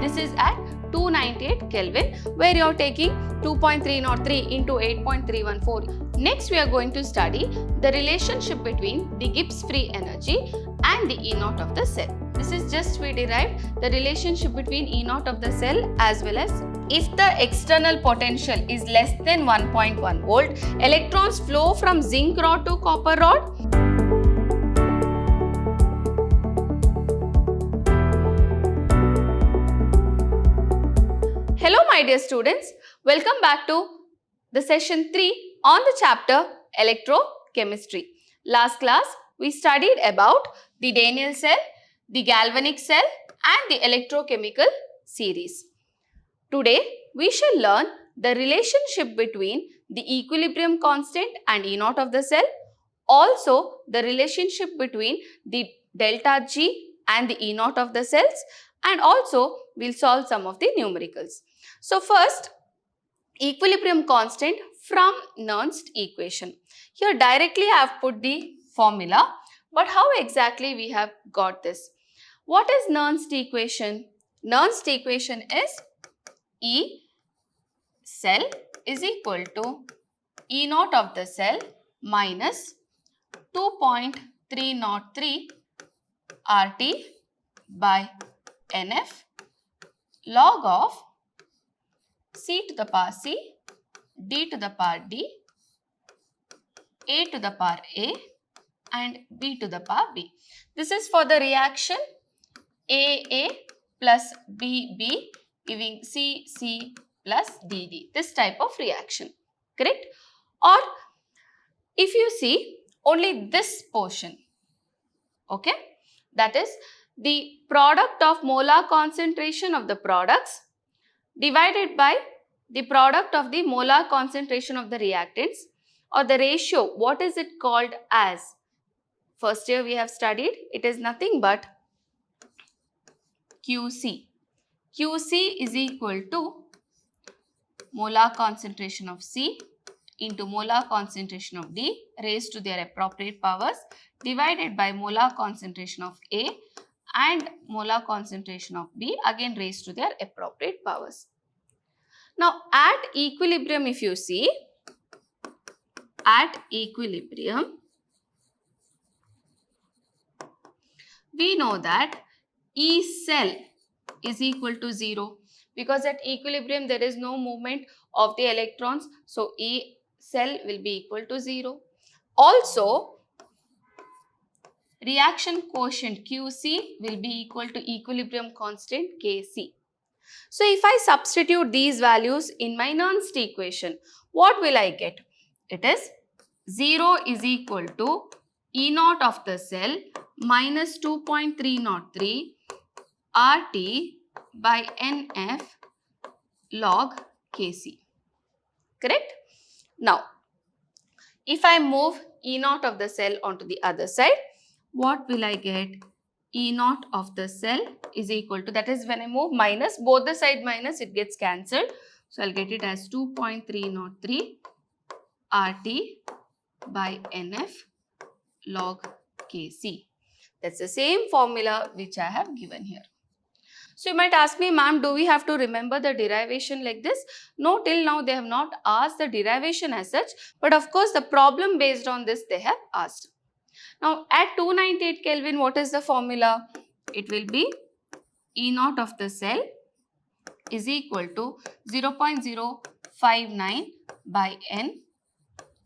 This is at 298 Kelvin, where you are taking 2.303 into 8.314. Next, we are going to study the relationship between the Gibbs free energy and the E naught of the cell. This is just we derived the relationship between E naught of the cell as well as if the external potential is less than 1.1 volt, electrons flow from zinc rod to copper rod. Hello my dear students, welcome back to the session 3 on the chapter electrochemistry. Last class we studied about the Daniell cell, the galvanic cell and the electrochemical series. Today we shall learn the relationship between the equilibrium constant and E naught of the cell, also the relationship between the delta G and the E naught of the cells, and also we'll solve some of the numericals. So first, equilibrium constant from Nernst equation. Here directly I have put the formula, but how exactly we have got this? What is Nernst equation? Nernst equation is E cell is equal to E naught of the cell minus 2.303 RT by NF log of C to the power C, D to the power D, A to the power A and B to the power B. This is for the reaction AA plus BB giving CC plus DD. This type of reaction, correct? Or if you see only this portion, okay, that is the product of molar concentration of the products divided by the product of the molar concentration of the reactants, or the ratio, what is it called as? First year we have studied, it is nothing but QC. QC is equal to molar concentration of C into molar concentration of D raised to their appropriate powers divided by molar concentration of A and molar concentration of B again raised to their appropriate powers. Now at equilibrium, if you see, at equilibrium, we know that E cell is equal to 0 because at equilibrium there is no movement of the electrons. So E cell will be equal to 0. Also, reaction quotient QC will be equal to equilibrium constant Kc. So if I substitute these values in my Nernst equation, what will I get? It is 0 is equal to E naught of the cell minus 2.303 RT by NF log Kc. Correct? Now, if I move E naught of the cell onto the other side, what will I get? E naught of the cell is equal to, that is when I move minus, both the side minus, it gets cancelled. So I'll get it as 2.303 RT by NF log Kc. That's the same formula which I have given here. So you might ask me, ma'am, do we have to remember the derivation like this? No, till now they have not asked the derivation as such, but of course the problem based on this they have asked. Now at 298 Kelvin, what is the formula? It will be E naught of the cell is equal to 0.059 by N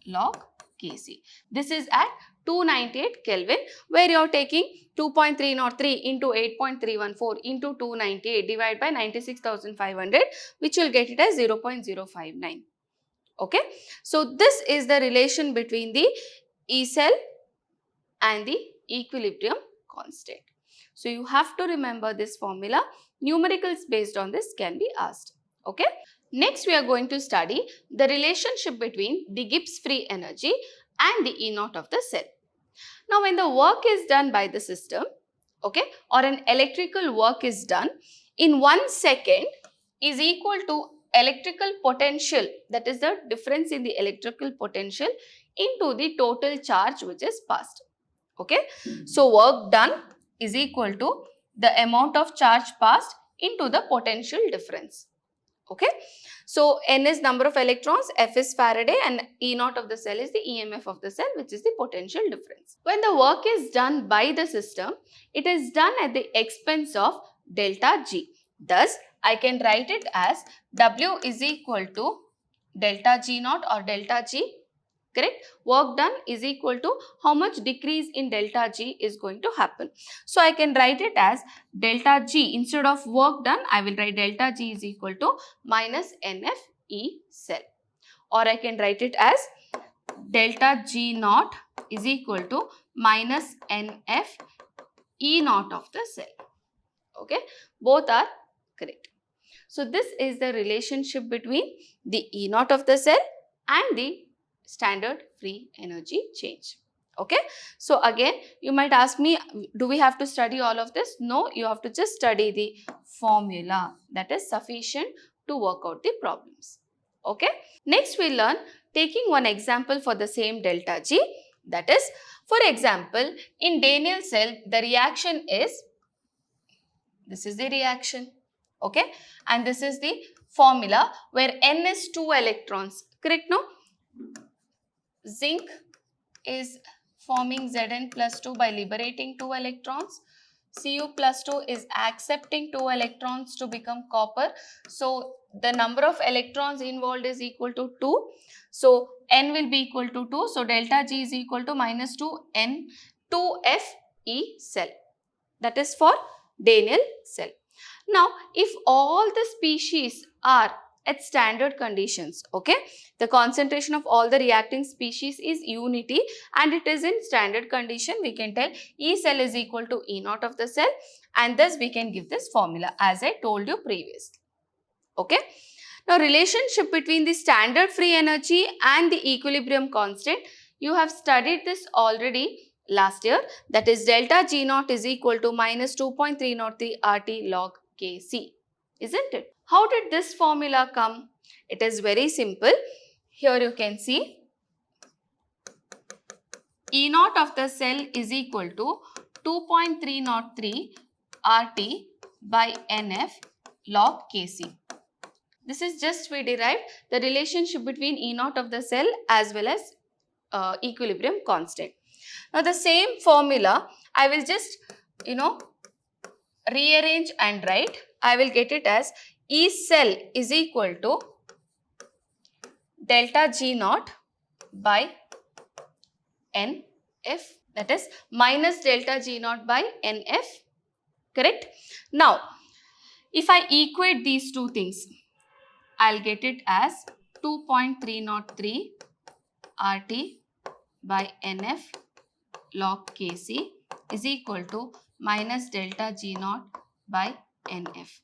log Kc. This is at 298 Kelvin, where you are taking 2.303 into 8.314 into 298 divided by 96,500, which will get it as 0.059. Okay. So this is the relation between the E cell and the equilibrium constant. So you have to remember this formula. Numericals based on this can be asked. Okay. Next we are going to study the relationship between the Gibbs free energy and the E naught of the cell. Now when the work is done by the system, okay, or an electrical work is done, in 1 second is equal to electrical potential, that is the difference in the electrical potential into the total charge which is passed. Okay. So work done is equal to the amount of charge passed into the potential difference. Okay. So N is number of electrons, F is Faraday, and E naught of the cell is the EMF of the cell, which is the potential difference. When the work is done by the system, it is done at the expense of delta G. Thus, I can write it as W is equal to delta G naught or delta G. Correct? Work done is equal to how much decrease in delta G is going to happen. So I can write it as delta G. Instead of work done, I will write delta G is equal to minus NF E cell. Or I can write it as delta G naught is equal to minus NF E naught of the cell. Okay? Both are correct. So this is the relationship between the E naught of the cell and the standard free energy change. Okay. So again, you might ask me, do we have to study all of this? No, you have to just study the formula. That is sufficient to work out the problems. Okay. Next we learn taking one example for the same delta G. That is, for example, in Daniell cell, the reaction is, this is the reaction. Okay. And this is the formula where N is 2 electrons. Correct, no? Zinc is forming Zn plus 2 by liberating 2 electrons. Cu plus 2 is accepting 2 electrons to become copper. So, the number of electrons involved is equal to 2. So, N will be equal to 2. So, delta G is equal to minus 2 N 2F E cell. That is for Daniell cell. Now, if all the species are at standard conditions, okay, the concentration of all the reacting species is unity and it is in standard condition, we can tell E cell is equal to E naught of the cell, and thus we can give this formula as I told you previously. Okay. Now, relationship between the standard free energy and the equilibrium constant, you have studied this already last year, that is delta G naught is equal to minus 2.303 RT log Kc, isn't it? How did this formula come? It is very simple. Here you can see E naught of the cell is equal to 2.303 RT by NF log Kc. This is just we derived the relationship between E naught of the cell as well as equilibrium constant. Now the same formula I will just rearrange and write. I will get it as E cell is equal to delta G naught by NF, that is minus delta G naught by NF. Correct? Now if I equate these two things, I'll get it as 2.303 RT by NF log Kc is equal to minus delta G naught by NF.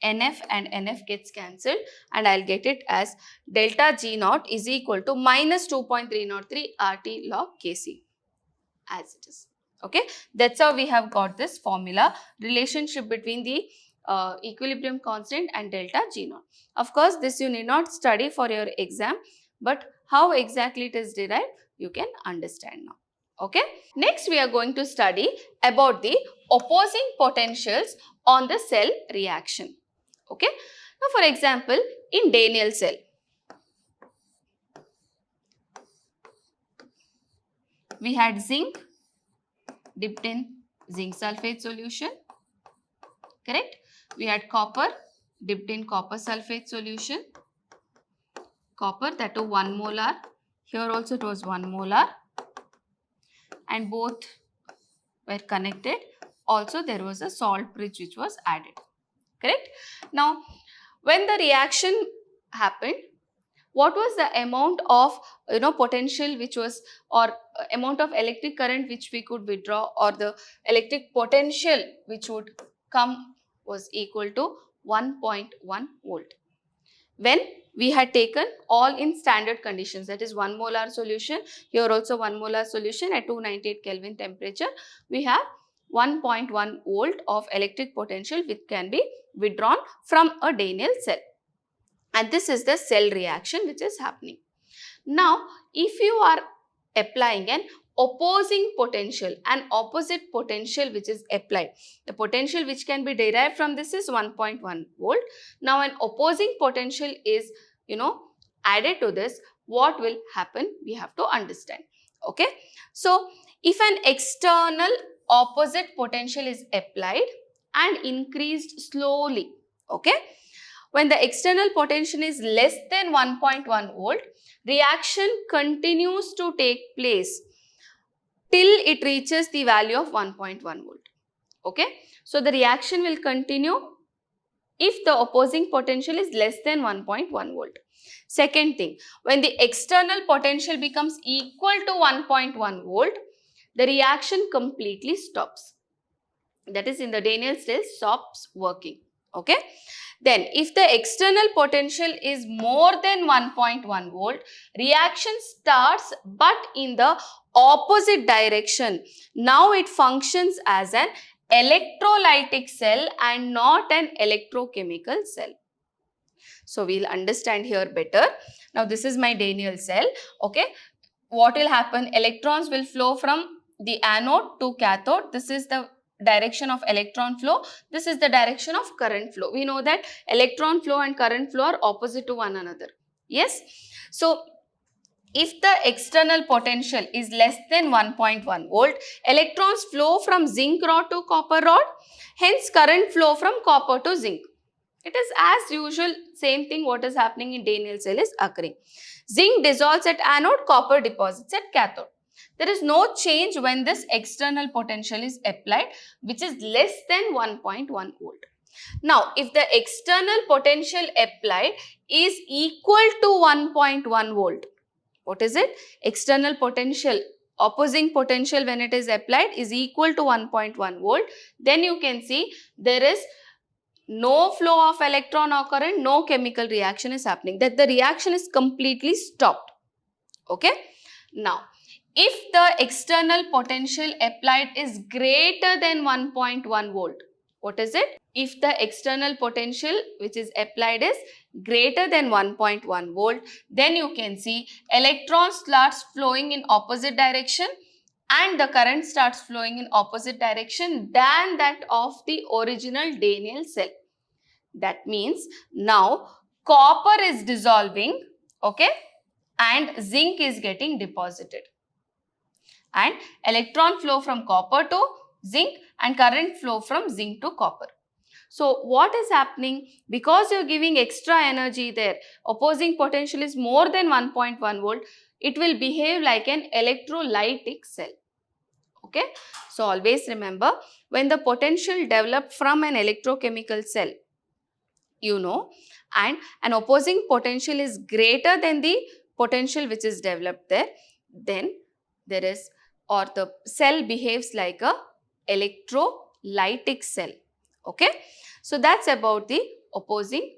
NF and NF gets cancelled and I'll get it as delta G naught is equal to minus 2.303 RT log Kc as it is. Okay, that's how we have got this formula, relationship between the equilibrium constant and delta G naught. Of course, this you need not study for your exam, but how exactly it is derived, you can understand now. Okay. Next, we are going to study about the opposing potentials on the cell reaction. Okay. Now, for example, in Daniell cell, we had zinc dipped in zinc sulfate solution. Correct. We had copper dipped in copper sulfate solution. Copper, that to 1 molar. Here also it was 1 molar. And both were connected. Also there was a salt bridge which was added. Correct? Now, when the reaction happened, what was the amount of potential which was, or amount of electric current which we could withdraw, or the electric potential which would come was equal to 1.1 volt. When we had taken all in standard conditions, that is 1 molar solution, here also 1 molar solution at 298 Kelvin temperature, we have 1.1 volt of electric potential which can be withdrawn from a Daniell cell. And this is the cell reaction which is happening. Now, if you are applying an opposing potential, an opposite potential which is applied. The potential which can be derived from this is 1.1 volt. Now an opposing potential is, added to this. What will happen? We have to understand. Okay. So if an external opposite potential is applied and increased slowly, okay, when the external potential is less than 1.1 volt, reaction continues to take place till it reaches the value of 1.1 volt. Okay. So the reaction will continue if the opposing potential is less than 1.1 volt. Second thing, when the external potential becomes equal to 1.1 volt, the reaction completely stops. That is, in the Daniell cell, stops working. Okay. Then if the external potential is more than 1.1 volt, reaction starts but in the opposite direction. Now it functions as an electrolytic cell and not an electrochemical cell. So we'll understand here better. Now this is my Daniell cell. Okay. What will happen? Electrons will flow from the anode to cathode. This is the direction of electron flow. This is the direction of current flow. We know that electron flow and current flow are opposite to one another. Yes. So if the external potential is less than 1.1 volt, electrons flow from zinc rod to copper rod. Hence current flow from copper to zinc. It is as usual, same thing what is happening in Daniell cell is occurring. Zinc dissolves at anode, copper deposits at cathode. There is no change when this external potential is applied, which is less than 1.1 volt. Now, if the external potential applied is equal to 1.1 volt, what is it? External potential, opposing potential when it is applied is equal to 1.1 volt. Then you can see there is no flow of electron or current, no chemical reaction is happening. That the reaction is completely stopped. Okay. Now, if the external potential applied is greater than 1.1 volt, what is it? If the external potential which is applied is greater than 1.1 volt, then you can see electrons starts flowing in opposite direction and the current starts flowing in opposite direction than that of the original Daniell cell. That means now copper is dissolving, okay, and zinc is getting deposited. And electron flow from copper to zinc and current flow from zinc to copper. So what is happening? Because you are giving extra energy there, opposing potential is more than 1.1 volt, it will behave like an electrolytic cell. Okay. So always remember, when the potential developed from an electrochemical cell, and an opposing potential is greater than the potential which is developed there, then there is, or the cell behaves like a electrolytic cell. Okay. So that's about the opposing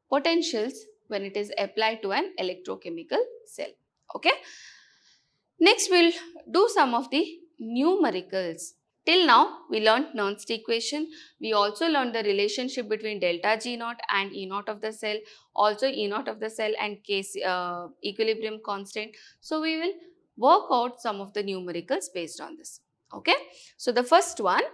potentials when it is applied to an electrochemical cell. Okay. Next we'll do some of the numericals. Till now we learnt Nernst equation. We also learned the relationship between delta G naught and E naught of the cell, also E naught of the cell and K equilibrium constant. So we will work out some of the numericals based on this. Okay. So the first one,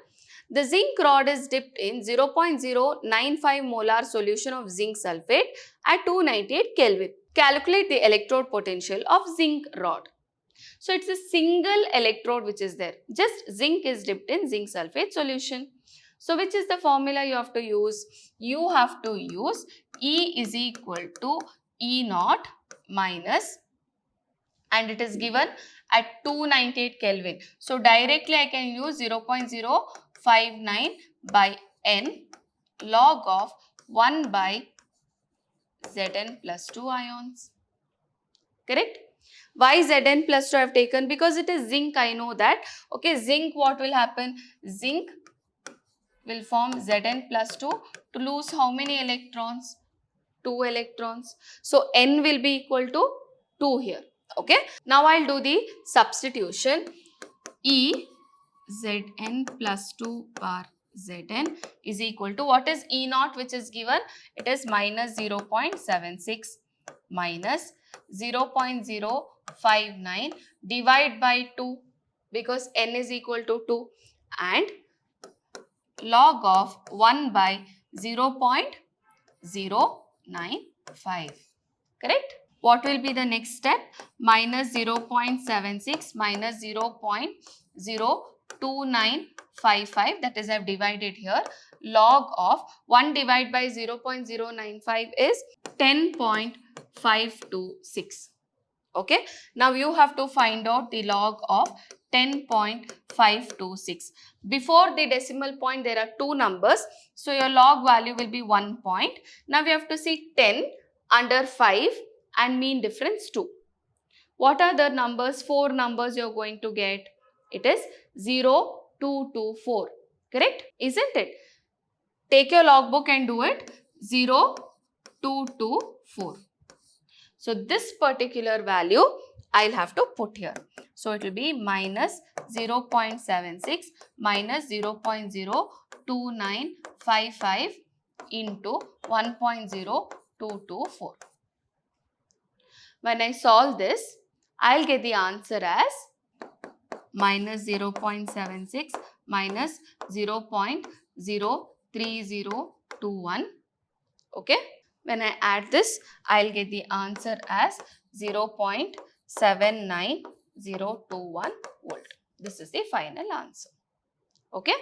the zinc rod is dipped in 0.095 molar solution of zinc sulfate at 298 Kelvin. Calculate the electrode potential of zinc rod. So it's a single electrode which is there. Just zinc is dipped in zinc sulfate solution. So which is the formula you have to use? You have to use E is equal to E naught minus, and it is given at 298 Kelvin. So directly I can use 0.059 by N log of 1 by Zn plus 2 ions. Correct? Why Zn plus 2 I have taken? Because it is zinc, I know that. Okay, zinc, what will happen? Zinc will form Zn plus 2 to lose how many electrons? 2 electrons. So N will be equal to 2 here. Okay. Now I'll do the substitution. E Zn plus 2 bar Zn is equal to, what is E naught which is given? It is minus 0.76 minus 0.059 divide by 2. because n is equal to 2, and log of 1 by 0.095. Correct? What will be the next step? Minus 0.76 minus 0.02955, that is I have divided here. Log of 1 divided by 0.095 is 10.526. Okay. Now you have to find out the log of 10.526. Before the decimal point there are two numbers. So your log value will be 1 point. Now we have to see 10 under 5 and mean difference 2. What are the numbers? 4 numbers you are going to get. It is 0, 2, 2, 4. Correct? Isn't it? Take your logbook and do it. 0, 2, 2, 4. So this particular value I'll have to put here. So it will be minus 0.76 minus 0.02955 into 1.0224. When I solve this, I'll get the answer as minus 0.76 minus 0.03021. Okay. When I add this, I'll get the answer as 0.79021 volt. This is the final answer. Okay.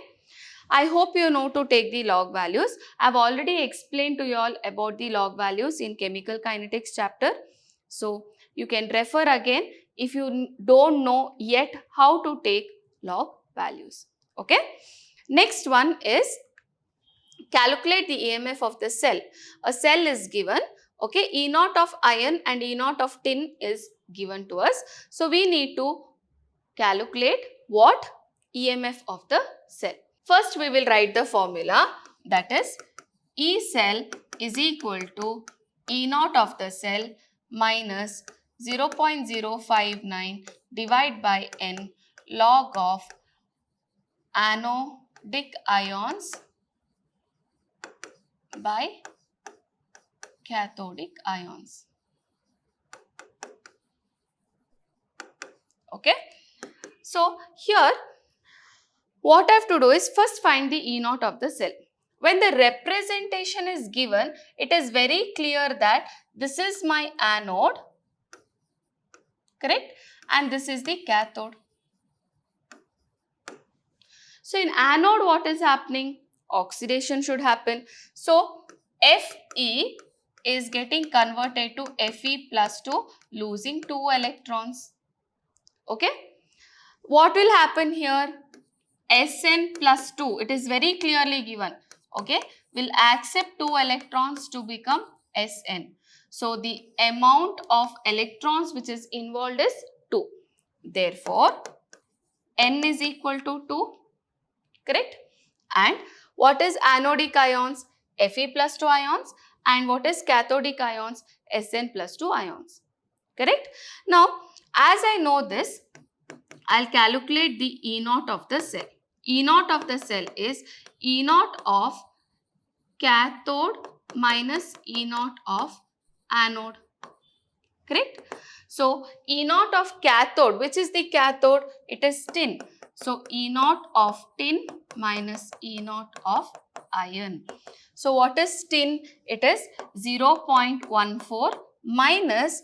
I hope you know to take the log values. I've already explained to you all about the log values in chemical kinetics chapter. So you can refer again if you don't know yet how to take log values. Okay. Next one is calculate the EMF of the cell. A cell is given, okay, E naught of iron and E naught of tin is given to us. So we need to calculate what? EMF of the cell. First we will write the formula, that is E cell is equal to E naught of the cell minus 0.059 divided by N log of anodic ions by cathodic ions. Okay. So here what I have to do is first find the E naught of the cell. When the representation is given, it is very clear that this is my anode, correct? And this is the cathode. So in anode what is happening? Oxidation should happen. So Fe is getting converted to Fe plus 2, losing 2 electrons. Okay. What will happen here? Sn plus 2, it is very clearly given. Okay. Will accept 2 electrons to become Sn. So the amount of electrons which is involved is 2. Therefore, N is equal to 2. Correct? And what is anodic ions? Fe plus 2 ions. And what is cathodic ions? Sn plus 2 ions. Correct? Now, as I know this, I'll calculate the E naught of the cell. E naught of the cell is E naught of cathode minus E naught of anode. Correct? So, E naught of cathode, which is the cathode? It is tin. So, E naught of tin minus E naught of iron. So, what is tin? It is 0.14 minus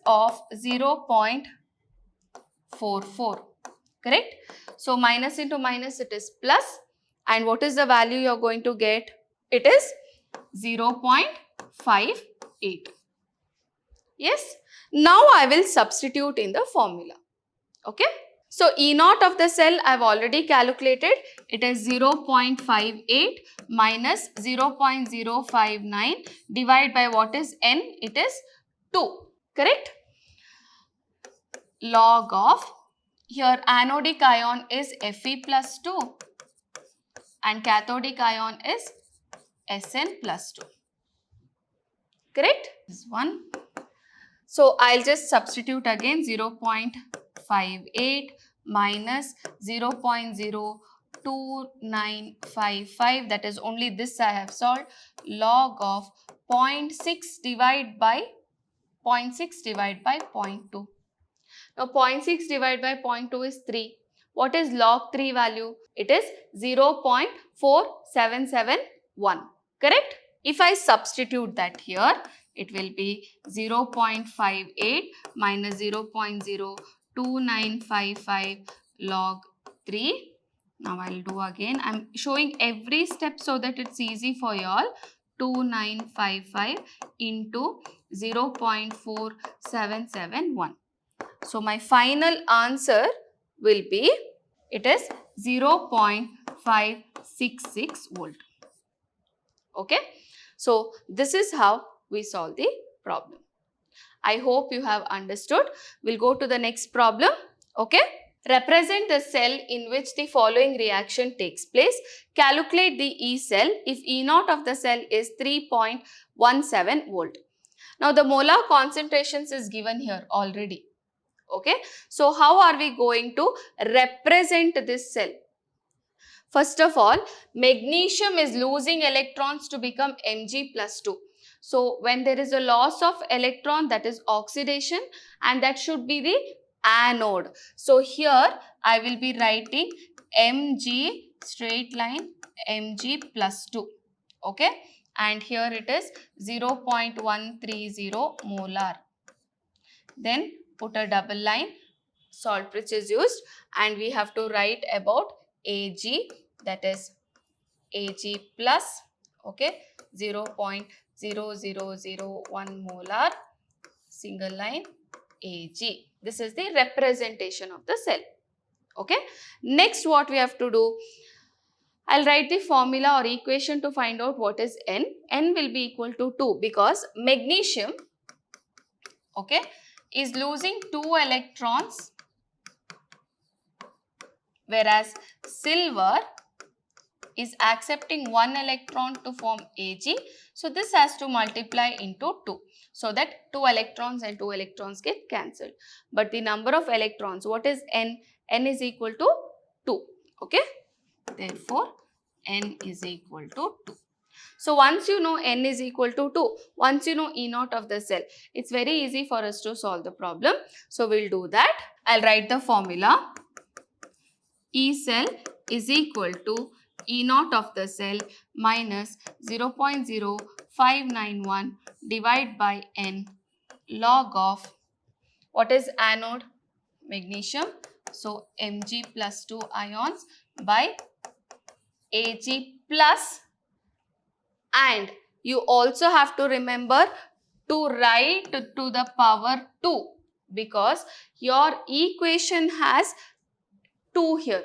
of 0.44. Correct? So, minus into minus it is plus. And what is the value you are going to get? It is 0.58. Yes. Now I will substitute in the formula. Okay. So E naught of the cell I have already calculated. It is 0.58 minus 0.059 divided by what is N? It is 2. Correct? Log of, here anodic ion is Fe plus 2 and cathodic ion is Sn plus 2. Correct? This one. So I'll just substitute again 0.58 minus 0.02955, that is only this I have solved, log of 0.6 divided by 0.2. Now 0.6 divided by 0.2 is 3. What is log 3 value? It is 0.4771. Correct? If I substitute that here, it will be 0.58 minus 0.02955 log 3. Now I'll do again. I'm showing every step so that it's easy for you all. 2955 into 0.4771. So my final answer will be, it is 0.566 volt. Okay. So this is how we solve the problem. I hope you have understood. We'll go to the next problem. Okay. Represent the cell in which the following reaction takes place. Calculate the E cell if E naught of the cell is 3.17 volt. Now the molar concentrations is given here already. Okay. So how are we going to represent this cell? First of all, magnesium is losing electrons to become Mg plus 2. So when there is a loss of electron, that is oxidation, and that should be the anode. So here I will be writing Mg straight line Mg plus 2. Okay. And here it is 0.130 molar. Then put a double line, salt bridge is used, and we have to write about Ag, that is Ag plus, okay, 0.0001 molar, single line Ag. This is the representation of the cell. Okay. Next, what we have to do, I'll write the formula or equation to find out what is N. N will be equal to 2 because magnesium, okay, is losing 2 electrons, whereas silver is accepting 1 electron to form Ag. So this has to multiply into 2 so that 2 electrons and 2 electrons get cancelled. But the number of electrons, what is N? N is equal to 2. Okay. Therefore, N is equal to 2. So once you know N is equal to 2, once you know E naught of the cell, it's very easy for us to solve the problem. So we'll do that. I'll write the formula. E cell is equal to E naught of the cell minus 0.0591 divided by N log of, what is anode? Magnesium. So Mg plus 2 ions by Ag plus, and you also have to remember to write to the power 2 because your equation has 2 here.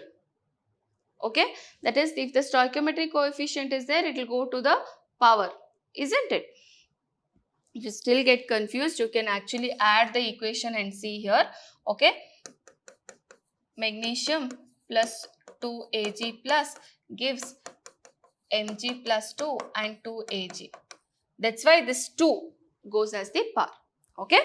Okay, that is, if the stoichiometric coefficient is there, it will go to the power, isn't it? If you still get confused, you can actually add the equation and see here. Okay, magnesium plus 2 Ag plus gives Mg plus 2 and 2 Ag. That's why this 2 goes as the power. Okay.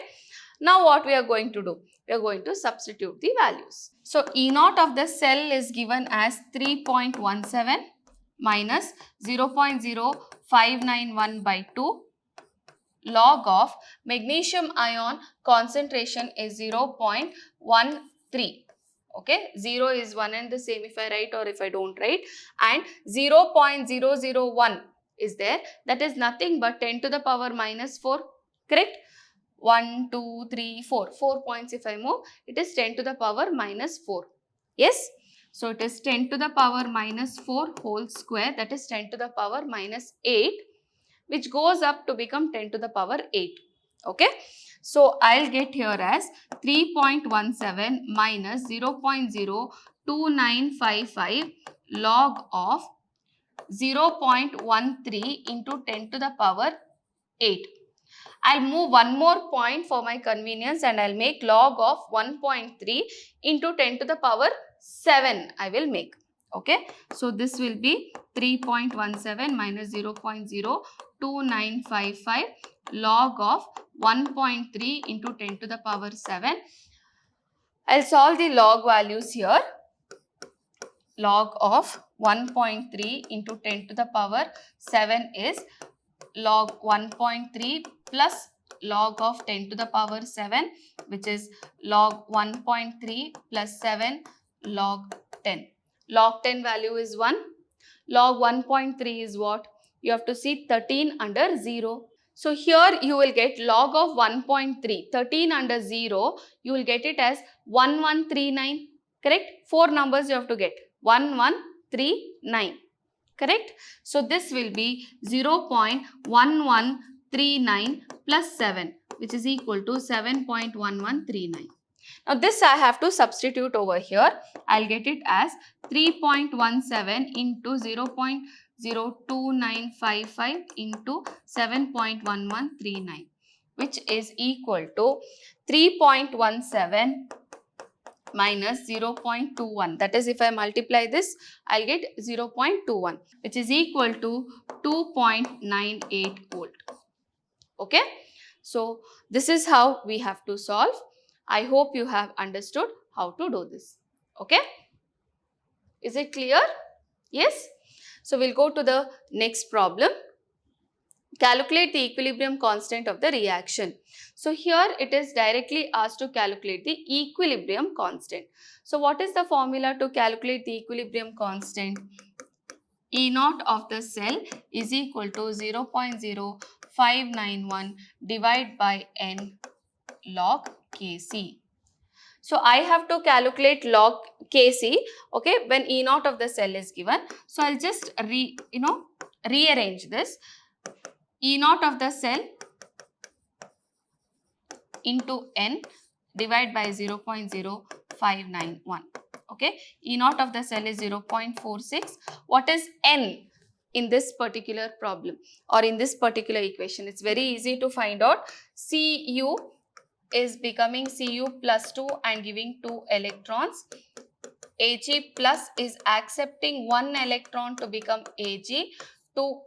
Now what we are going to do? We are going to substitute the values. So E naught of the cell is given as 3.17 minus 0.0591 by 2 log of magnesium ion concentration is 0.13. Okay, 0 is 1 and the same if I write or if I don't write, and 0.001 is there, that is nothing but 10 to the power minus 4, correct? 1, 2, 3, 4. 4 points if I move, it is 10 to the power minus 4. Yes? So it is 10 to the power minus 4 whole square, that is 10 to the power minus 8, which goes up to become 10 to the power 8. Okay? So I'll get here as 3.17 minus 0.02955 log of 0.13 into 10 to the power 8. I'll move one more point for my convenience and I'll make log of 1.3 into 10 to the power 7 I will make. Okay. So this will be 3.17 minus 0.02955 log of 1.3 into 10 to the power 7. I'll solve the log values here. Log of 1.3 into 10 to the power 7 is log 1.3 plus log of 10 to the power 7, which is log 1.3 plus 7 log 10. Log 10 value is 1. Log 1.3 is what? You have to see 13 under 0. So here you will get log of 1.3, 13 under 0, you will get it as 1139. Correct? 4 numbers you have to get. 1139. Correct? So this will be 0.1139 plus 7, which is equal to 7.1139. Now this I have to substitute over here. I'll get it as 3.17 into 0.02955 into 7.1139, which is equal to 3.17 minus 0.21. That is, if I multiply this, I'll get 0.21, which is equal to 2.98 volt. Okay. So this is how we have to solve. I hope you have understood how to do this. Okay. Is it clear? Yes. So we'll go to the next problem. Calculate the equilibrium constant of the reaction. So here it is directly asked to calculate the equilibrium constant. So what is the formula to calculate the equilibrium constant? E naught of the cell is equal to 0.0591 divided by n log Kc. So I have to calculate log Kc, okay, when E naught of the cell is given. So I'll just rearrange this. E naught of the cell into n divided by 0.0591. Okay, E naught of the cell is 0.46. What is n in this particular problem or in this particular equation? It's very easy to find out. Cu is becoming Cu plus 2 and giving 2 electrons. Ag plus is accepting 1 electron to become Ag. To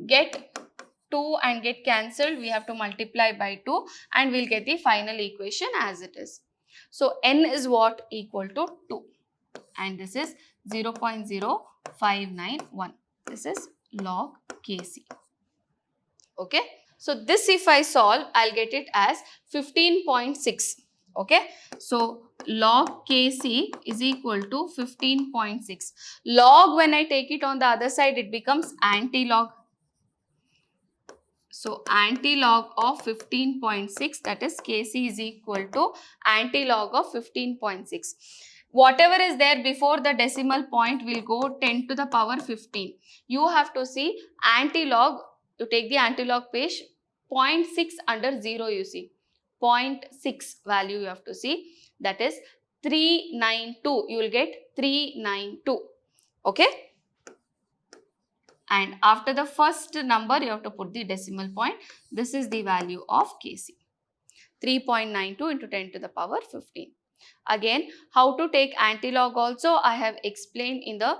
get 2 and get cancelled, we have to multiply by 2 and we'll get the final equation as it is. So n is what? Equal to 2 and this is 0.0591. This is log Kc. Okay. So this if I solve, I'll get it as 15.6. Okay. So log Kc is equal to 15.6. Log, when I take it on the other side, it becomes anti-log. So anti-log of 15.6, that is Kc is equal to anti-log of 15.6. Whatever is there before the decimal point will go 10 to the power 15. You have to see anti-log, you take the anti-log page, 0.6 under 0 you see. 0.6 value you have to see, that is 392. You will get 392. Okay. And after the first number, you have to put the decimal point. This is the value of Kc. 3.92 into 10 to the power 15. Again, how to take anti-log also I have explained in the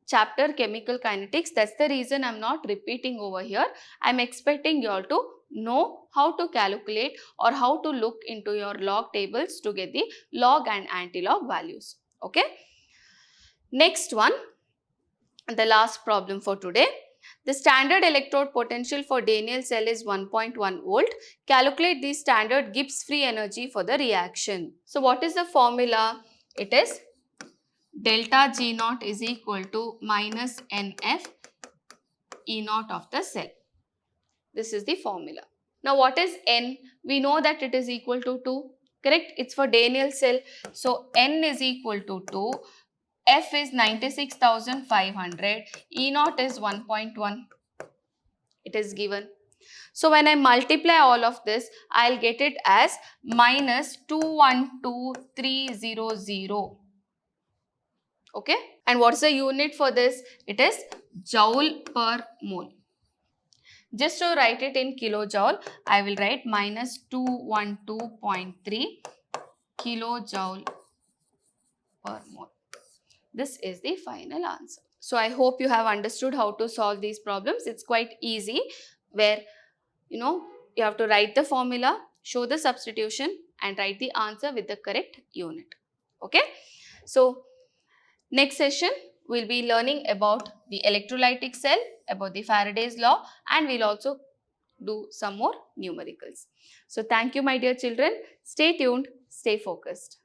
chapter chemical kinetics. That's the reason I'm not repeating over here. I'm expecting you all to know how to calculate or how to look into your log tables to get the log and anti-log values. Okay. Next one. The last problem for today. The standard electrode potential for Daniell cell is 1.1 volt. Calculate the standard Gibbs free energy for the reaction. So what is the formula? It is delta G naught is equal to minus NF E naught of the cell. This is the formula. Now what is N? We know that it is equal to 2. Correct? It's for Daniell cell. So N is equal to 2. F is 96,500, E naught is 1.1, it is given. So when I multiply all of this, I'll get it as minus 212,300. Okay. And what's the unit for this? It is joule per mole. Just to write it in kilojoule, I will write minus 212.3 kilojoule per mole. This is the final answer. So I hope you have understood how to solve these problems. It's quite easy, where you have to write the formula, show the substitution and write the answer with the correct unit. Okay. So next session we'll be learning about the electrolytic cell, about the Faraday's law, and we'll also do some more numericals. So thank you, my dear children. Stay tuned, stay focused.